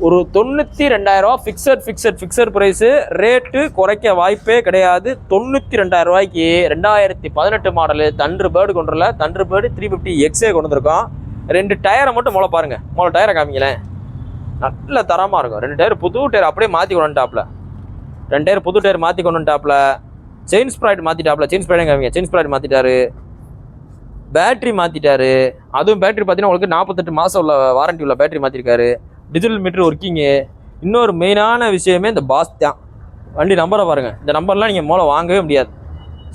ஒரு 92,000 fixed price. Rate குறைக்க வாய்ப்பே கிடையாது. 92,000 ரூபாய்க்கு 2018 மாடலு தண்டர் பேர்டு கொண்டுல தண்டர் பேர்டு 350Xே கொண்டு வந்திருக்கோம். 2 டயரை மட்டும் மூளை பாருங்கள். மூளை டயரை காமிங்களேன், நல்ல தரமாக இருக்கும். 2 டயர் புது டயர் அப்படியே மாற்றி கொண்டு வந்துட்டாப்ல. 2 டயர் புது டயர் மாற்றி கொண்டு வந்துட்டாப்ல. செயின் ஸ்ப்ரைட் மாற்றிட்டாப்ல. செயின் ஸ்ப்ரைட் காமிங்க. செயின் ஸ்ப்ரைட் மாற்றிட்டாரு. பேட்ரி மாற்றிட்டாரு. அதுவும் பேட்ரி பார்த்தீங்கன்னா உங்களுக்கு 48 மாதம் உள்ள வாரண்டி உள்ள பேட்ரி மாற்றிருக்காரு. Digital meter working. இன்னொரு மெயினான விஷயமே இந்த பாஸ் தான். வண்டி நம்பரை பாருங்கள். இந்த நம்பர்லாம் நீங்கள் மூலம் வாங்கவே முடியாது.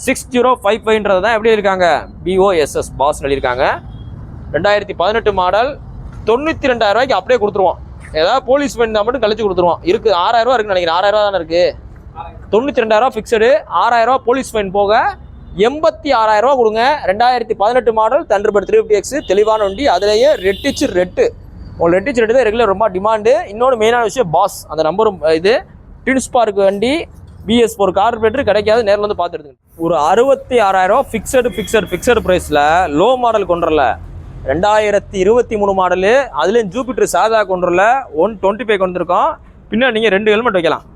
6055 தான் எப்படி இருக்காங்க, BOSS பாஸ் எழுதியிருக்காங்க. 2018 மாடல் 92,000 ரூபாய்க்கு அப்படியே கொடுத்துருவோம். ஏதாவது போலீஸ் ஃபைன் தான் மட்டும் கழிச்சு கொடுத்துருவோம். இருக்குது 6,000 ரூபா இருக்குன்னு நினைக்கிறேன். 6,000 ரூபா தானே இருக்குது. 92,000 ஃபிக்ஸடு. 6,000 ரூபா போலீஸ் ஃபைன் போக 86,000 ரூபா கொடுங்க. 2018 மாடல் தண்டர் பேர்டு 350X தெளிவான வண்டி. அதுலேயே ரெட்டிச்சு ரெட்டு. உங்களுக்கு ரெட்டிச்சு ரெட்டு தான் ரெகுலர் ரொம்ப டிமாண்டு. இன்னொன்று மெயினான விஷயம் பாஸ் அந்த நம்பரும் இது ட்வின் ஸ்பார்க் வண்டி BS4 கார்பரேட்டர் கிடைக்காது. நேரில் வந்து பார்த்துருங்க. ஒரு 66,000 ரூபா ஃபிக்ஸடு ப்ரைஸில் லோ மாடல் கொண்டுறல 2023 மாடலு. அதுலேயும் ஜூபிட்டர் சாதா கொண்டுறல 125 கொண்டு வந்திருக்கோம். பின்னாடி நீங்கள் 2 ஹெல்மெட் வைக்கலாம்.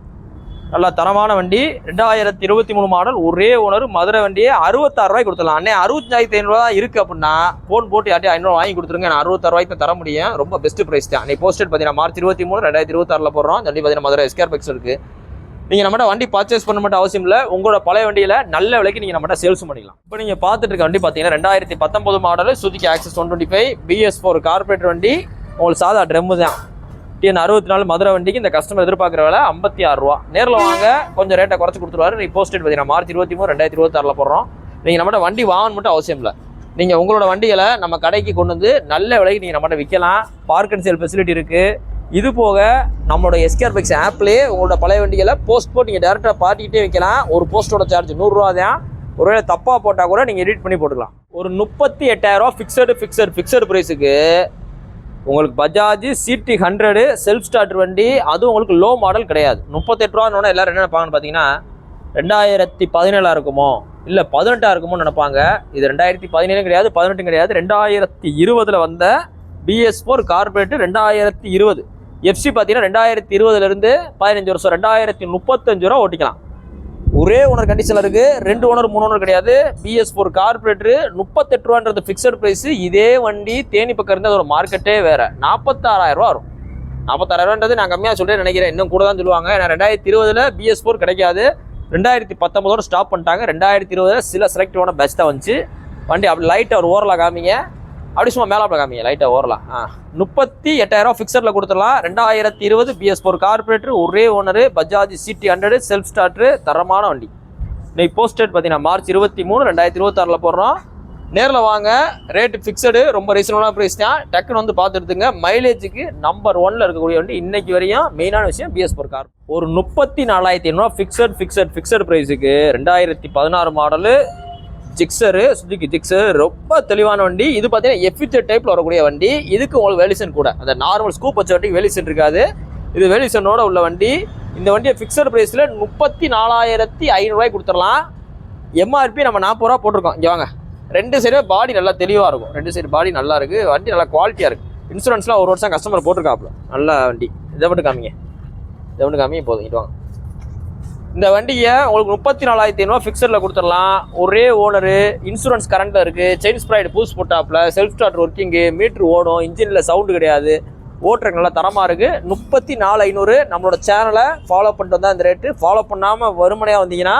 நல்லா தரமான வண்டி. 2023 மாடல் ஒரே ஓனர் மதுரை வண்டியே 66,000 ரூபாய்க்கு கொடுத்துடலாம். அண்ணே 65,500 ரூபா இருக்குது அப்படின்னா ஃபோன் போட்டு யார்ட்டையும் 500 வாங்கி கொடுத்துருங்க. நான் 66,000 ரூபாய்க்கு தர முடியும். ரொம்ப பெஸ்ட் ப்ரைஸ் தான். நீ போஸ்டட் பார்த்தீங்கன்னா மார்ச் 23 2026 போடுறோம். வண்டி பார்த்தீங்கன்னா மதுரை SKR பைக்ஸ் இருக்குது. நீங்கள் நம்மகிட்ட வண்டி பர்ச்சேஸ் பண்ண மட்டும் அவசியம் இல்லை. உங்களோட பழைய வண்டியில் நல்ல விலைக்கு நீங்கள் நம்மகிட்ட சேல்ஸ் பண்ணிக்கலாம். இப்போ நீங்கள் பார்த்துட்டு இருக்க வண்டி பார்த்தீங்கன்னா 2019 model Suzuki access 125 BS4 carburettor வண்டி. உங்களுக்கு சாதா ட்ரெம்மு தான். TN 64 மதுரை வண்டிக்கு இந்த கஸ்டமர் எதிர்பார்க்குற வேலை 56 ரூபா. நேரில் வாங்க, கொஞ்சம் ரேட்டை குறைச்சி கொடுத்துருவாரு. நீ போஸ்டட் பார்த்தீங்கன்னா மார்ச் 23 2026 போடுறோம். நீங்கள் நம்மகிட்ட வண்டி வாங்கணும் மட்டும் அவசியம் இல்லை. நீங்கள் உங்களோட வண்டிகளை நம்ம கடைக்கு கொண்டு வந்து நல்ல விலைக்கு நீங்கள் நம்மகிட்ட விற்கலாம். பார்க் அண்ட் சேல் ஃபெசிலிட்டி இருக்குது. இது போக நம்மளோட SKR பைக்ஸ் ஆப்லேயே உங்களோட பழைய வண்டிகளை போஸ்ட் போட்டு நீங்கள் டேரெக்டாக பாட்டிக்கிட்டே வைக்கலாம். ஒரு போஸ்ட்டோட சார்ஜ் 100 ரூபா தான். ஒருவேளை தப்பாக போட்டால் கூட நீங்கள் எடிட் பண்ணி போட்டுக்கலாம். ஒரு 38,000 ரூபா ஃபிக்ஸடு ப்ரைஸுக்கு உங்களுக்கு பஜாஜ் CT 100 செல்ஃப் ஸ்டார்டர் வண்டி. அதுவும் உங்களுக்கு லோ மாடல் கிடையாது. 38 ரூபான்னு எல்லாரும் என்ன நினைப்பாங்கன்னு பார்த்தீங்கன்னா 2017 இருக்குமோ இல்லை 18 இருக்குமோ நினைப்பாங்க. இது 2017 கிடையாது, 18 கிடையாது. 2020 வந்த BS4 கார்பரேட்டர் 2020 FC பார்த்தீங்கன்னா 2020 15 வருஷம் 2035 ரூபா ஓட்டிக்கலாம். ஒரே ஓனர் கண்டிஷனில் இருக்குது. 2 ஓனர் 3 ஓனர் கிடையாது. BS4 கார்பரேட்டரு 38 ரூபான்றது fixed price. இதே வண்டி தேனி பக்கம் இருந்து அதோட மார்க்கெட்டே வேறு 46,000 ரூபா வரும். 46,000 ரூபான்றது நான் கம்மியாக சொல்கிறேன் நினைக்கிறேன். இன்னும் கூட தான் சொல்லுவாங்க. ஏன்னா 2020 BS4 கிடைக்காது. 2019 ஸ்டாப் பண்ணிட்டாங்க. 2020 சில செலக்டிவான பெஸ்ட் தான் வந்துச்சு வண்டி. அப்படி லைட்டாக ஒரு ஓரலாக காமிங்க. அப்படி சும்மா மேலாப்பில் காமிங்க, லைட்டாக ஓரலாம். 38,000 ரூபா ஃபிக்ஸடில் கொடுத்துடலாம். 2020 BS4 கார்பரேட்டர் ஒரே owner Bajaj CT 100 self starter தரமான வண்டி. இன்னைக்கு போஸ்டட் பார்த்தீங்கன்னா மார்ச் 23 2026 போடுறோம். நேரில் வாங்க. ரேட்டு ஃபிக்ஸடு ரொம்ப ரீசனபிளான ப்ரைஸ் தான். டக்குன்னு வந்து பார்த்துடுதுங்க. மைலேஜுக்கு நம்பர் 1ல் இருக்கக்கூடிய வண்டி இன்னைக்கு வரையும் மெயினான விஷயம் BS4 கார். ஒரு 34,500 ஃபிக்ஸட் ப்ரைஸுக்கு 2016 மாடலு ஜிக்ஸரு சுசுகி ஜிக்ஸர் ரொம்ப தெளிவான வண்டி. இது பார்த்தீங்கன்னா F டைப்பில் வரக்கூடிய வண்டி. இதுக்கு உங்களுக்கு வேலிசன் கூட அந்த நார்மல் ஸ்கூப் வச்ச வண்டிக்கு வேலிசன் இருக்காது. இது வேலிசனோட உள்ள வண்டி. இந்த வண்டியை ஃபிக்ஸட் ப்ரைஸில் 34,500 ரூபாய்க்கு கொடுத்துடலாம். MRP நம்ம 40 ரூபா போட்டிருக்கோம். இங்கே வாங்க. 2 சைடு பாடி நல்லா தெளிவாக இருக்கும். 2 சைடு பாடி நல்லா இருக்குது. வண்டி நல்லா குவாலிட்டியாக இருக்குது. இன்சூரன்ஸ்லாம் 1 வருஷம் கஸ்டமர் போட்டிருக்காப்புல. நல்ல வண்டி. இதை மட்டும் காமிங்க. போதும். இட்டு வாங்க. இந்த வண்டியை உங்களுக்கு 34,500 ஃபிக்ஸடில் கொடுத்துடலாம். ஒரே ஓனரு. இன்சூரன்ஸ் கரண்ட்டில் இருக்குது. செயின் ஸ்ப்ரைட் பூஸ் போட்டாப்பில். Self start working. மீட்ரு ஓடும். இன்ஜினில் சவுண்டு கிடையாது. ஓட்டுறக்கு நல்லா தரமாக இருக்குது. 34,500. நம்மளோட சேனலை ஃபாலோ பண்ணிட்டு வந்தால் இந்த ரேட்டு. ஃபாலோ பண்ணாமல் வறுமனையாக வந்தீங்கன்னா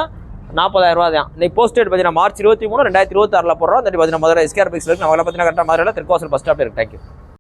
40,000 ரூபா தான். இன்னைக்கு போஸ்டேட் பார்த்தீங்கன்னா மார்ச் 23 2026 போடுறோம். இந்த பார்த்தீங்கன்னா மதுரை SKR பைக்ஸ் இருக்குது. நம்மளை பார்த்தீங்கன்னா கரெக்டாக மதுரையில் திருக்கோசல் பஸ் ஸ்டாப்பில் இருக்குது. தேங்க்யூ.